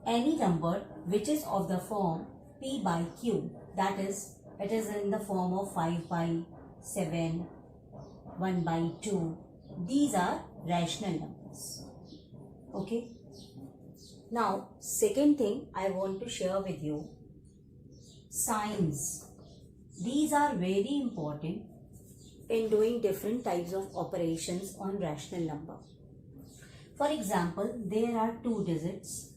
any number which is of the form p by q, that is, it is in the form of 5 by 7, 1 by 2. These are rational numbers. Okay. Now, second thing I want to share with you, signs. These are very important in doing different types of operations on rational number. For example, there are 2 digits,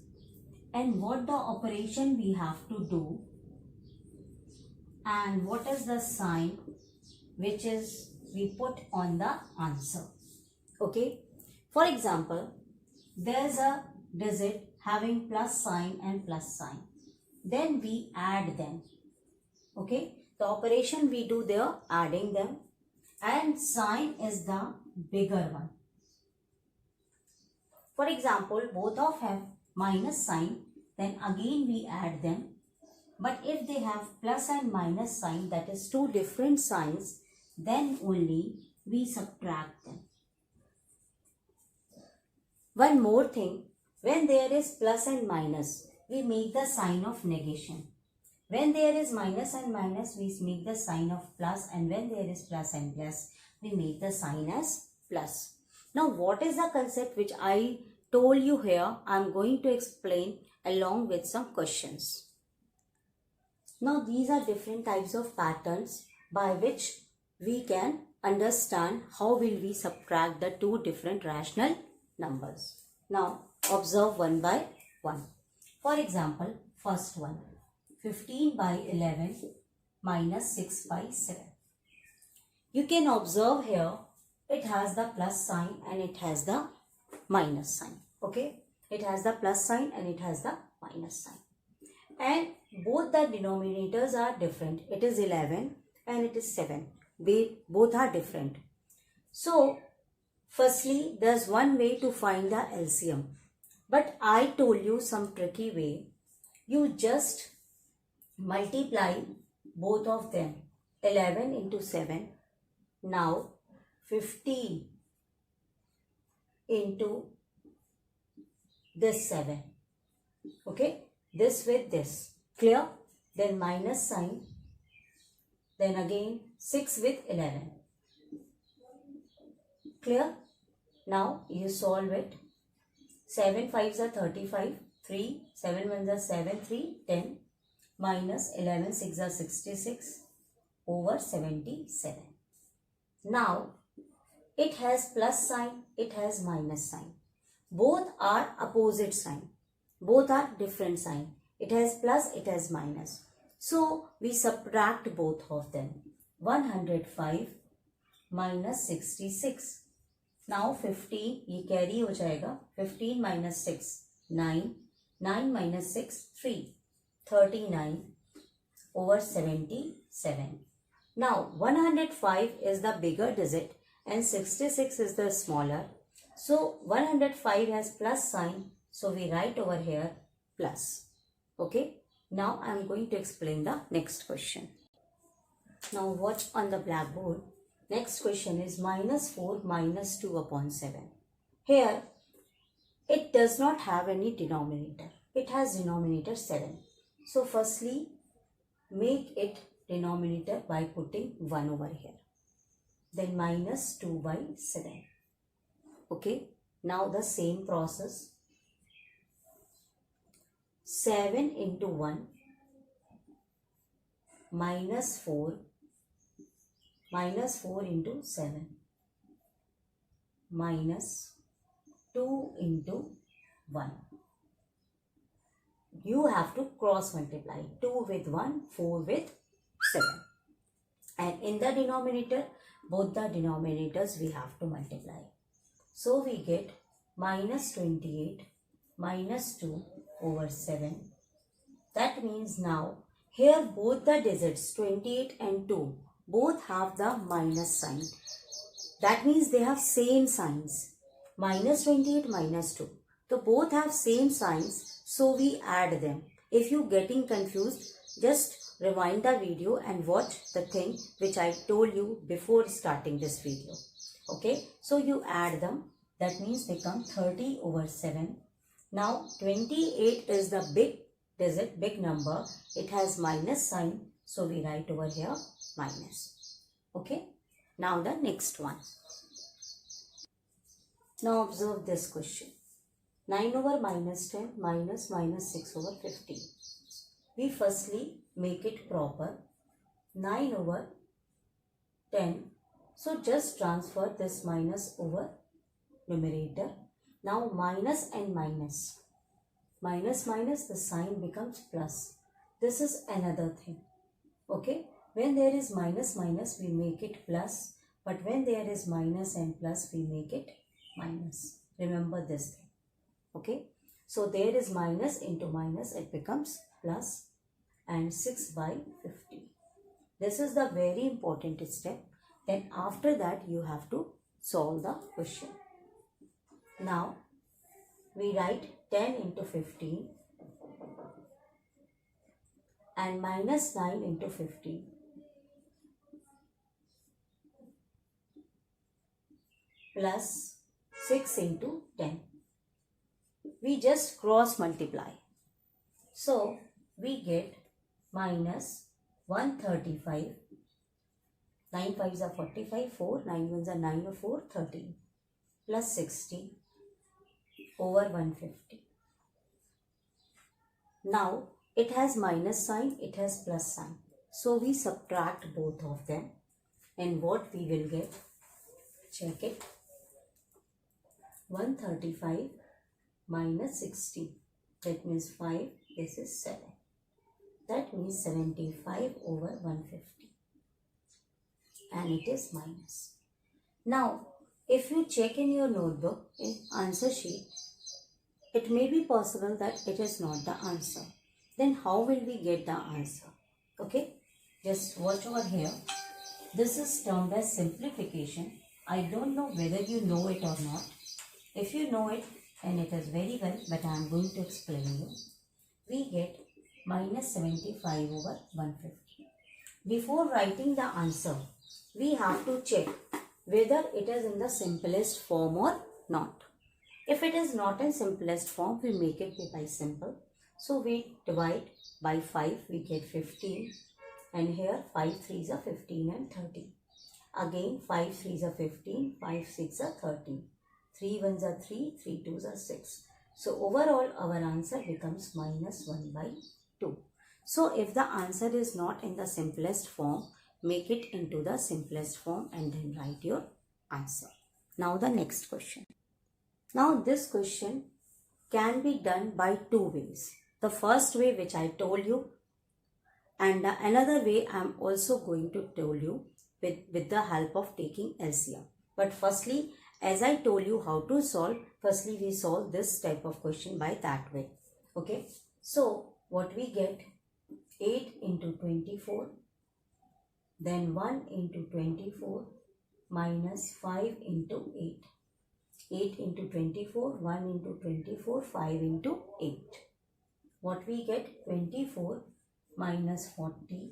and what the operation we have to do and what is the sign which is we put on the answer. Okay. For example, there is a digit having plus sign and plus sign. Then we add them. Okay. The operation we do there, adding them, and sign is the bigger one. For example, both of have minus sign, then again we add them. But if they have plus and minus sign, that is 2 different signs, then only we subtract them. One more thing, when there is plus and minus, we make the sign of negation. When there is minus and minus, we make the sign of plus, and when there is plus and plus, we make the sign as plus. Now, what is the concept which I told you here? I am going to explain along with some questions. Now, these are different types of patterns by which we can understand how will we subtract the 2 different rational numbers. Now, observe one by one. For example, first one, 15 by 11 minus 6 by 7. You can observe here, it has the plus sign and it has the minus sign. Okay, it has the plus sign and it has the minus sign. And both the denominators are different. It is 11 and it is 7. They both are different. So, firstly, there's one way to find the LCM. But I told you some tricky way. You just multiply both of them. 11 into 7. Now, 15 into this 7. Okay. This with this. Clear? Then minus sign. Then again 6 with 11. Clear? Now you solve it. 7 5s are 35. 3. 7 1s are 7. 3. 10. Minus 11 6s are 66 over 77. Now it has plus sign. It has minus sign. Both are opposite sign. Both are different sign. It has plus, it has minus. So, we subtract both of them. 105 minus 66. Now, 15, ये carry हो जाएगा. 15 minus 6, 9. 9 minus 6, 3. 39 over 77. Now, 105 is the bigger digit and 66 is the smaller. So, 105 has plus sign. So, we write over here plus. Okay. Now, I am going to explain the next question. Now, watch on the blackboard. Next question is minus 4 minus 2 upon 7. Here, it does not have any denominator. It has denominator 7. So, firstly, make it denominator by putting 1 over here. Then minus 2 by 7. Okay. Now, the same process. 7 into 1 minus 4 into 7 minus 2 into 1. You have to cross multiply 2 with 1, 4 with 7. And in the denominator, both the denominators we have to multiply. So we get minus 28 minus 2 over 7. That means now here both the digits 28 and 2 both have the minus sign. That means they have same signs. Minus 28 minus 2. So both have same signs. So we add them. If you getting confused, just rewind the video and watch the thing which I told you before starting this video. Okay. So you add them. That means become 30 over 7 Now 28 is the big digit, big number. It has minus sign. So we write over here minus. Okay. Now the next one. Now observe this question. 9 over minus 10 minus 6 over 15. We firstly make it proper. 9 over 10. So just transfer this minus over numerator. Now minus and minus. Minus minus, the sign becomes plus. This is another thing. Okay. When there is minus minus, we make it plus. But when there is minus and plus, we make it minus. Remember this thing. Okay. So there is minus into minus, it becomes plus, and 6 by 50. This is the very important step. Then after that you have to solve the question. Now we write 10 into 15 and minus 9 into 15. Plus 6 into 10. We just cross multiply. So we get minus 135. 9 5s are 45, 4, 9 1s are 9 or 4, 13. Plus 60 over 150. Now it has minus sign, it has plus sign. So we subtract both of them. And what we will get? Check it. 135 minus 60. That means 5. This is 7. That means 75 over 150. And it is minus. Now, if you check in your notebook, in answer sheet, it may be possible that it is not the answer. Then how will we get the answer? Okay, just watch over here. This is termed as simplification. I don't know whether you know it or not. If you know it, then it is very well, but I am going to explain you. We get minus 75 over 150. Before writing the answer, we have to check whether it is in the simplest form or not. If it is not in simplest form, we make it by simple. So we divide by 5, we get 15. And here 5 3s are 15 and 30. Again 5 3s are 15, 5 6 are 13. 3 1s are 3, 3 2s are 6. So overall our answer becomes minus 1 by 2. So if the answer is not in the simplest form, make it into the simplest form and then write your answer. Now the next question. Now this question can be done by two ways. The first way which I told you, and another way I am also going to tell you with the help of taking LCM. But firstly, as I told you how to solve, firstly we solve this type of question by that way. Okay. So what we get? 8 into 24, then 1 into 24 minus 5 into 8. 8 into 24, 1 into 24, 5 into 8. What we get? 24 minus 40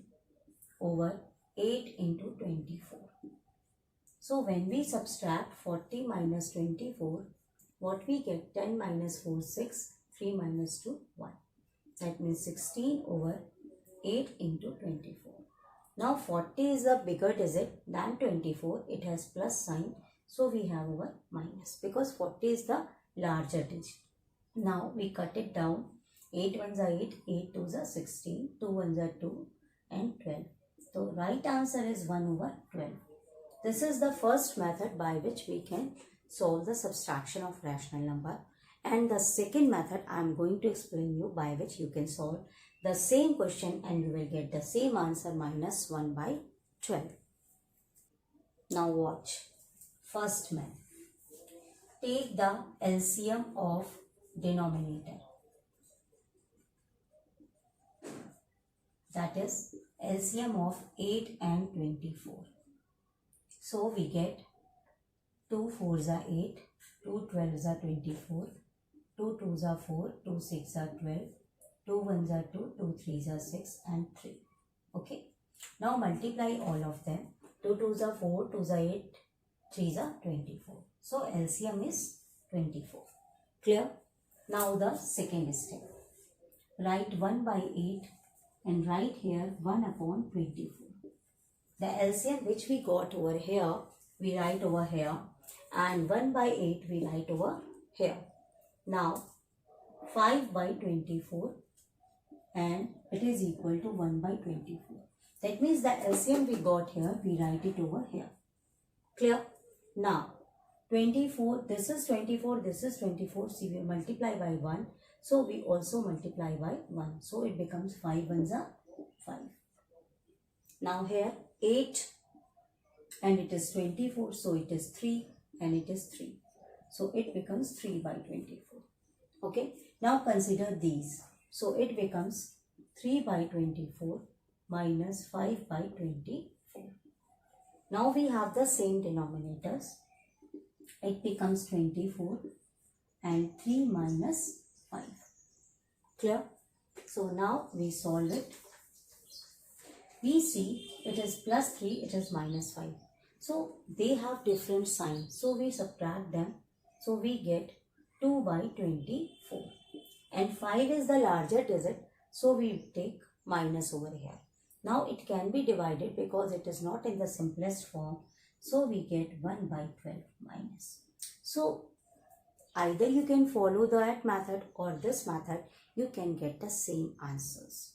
over 8 into 24. So when we subtract 40 minus 24, what we get? 10 minus 4, 6, 3 minus 2, 1. That means 16 over 8 into 24. Now 40 is a bigger digit than 24. It has plus sign. So we have over minus because 40 is the larger digit. Now we cut it down. 8 1s are 8, 8 2s are 16, 2 1s are 2 and 12. So right answer is 1 over 12. This is the first method by which we can solve the subtraction of rational number. And the second method I am going to explain you by which you can solve the same question and you will get the same answer minus 1 by 12. Now watch. First method. Take the LCM of denominator. That is LCM of 8 and 24. So we get 2 4s are 8, 2 12s are 24, 2 2s are 4, 2 6 are 12, 2 1s are 2, 2 3s are 6 and 3. Okay. Now multiply all of them. 2 2s are 4, 2s are 8, 3s are 24. So LCM is 24. Clear? Now the second step. Write 1 by 8 and write here 1 upon 24. The LCM which we got over here, we write over here, and 1 by 8 we write over here. Now 5 by 24 and it is equal to 1 by 24. That means the LCM we got here, we write it over here. Clear? Now 24, this is 24, this is 24, see we multiply by 1. So we also multiply by 1. So it becomes 5 ones are 5. Now here 8 and it is 24, so it is 3 and it is 3. So it becomes 3 by 24. Okay. Now consider these. So it becomes 3 by 24 minus 5 by 24. Now we have the same denominators. It becomes 24 and 3 minus 5. Clear? So now we solve it. We see it is plus 3, it is minus 5. So they have different signs. So we subtract them. So we get 2 by 24. And 5 is the larger digit. So we take minus over here. Now it can be divided because it is not in the simplest form. So we get 1 by 12 minus. So either you can follow that method or this method. You can get the same answers.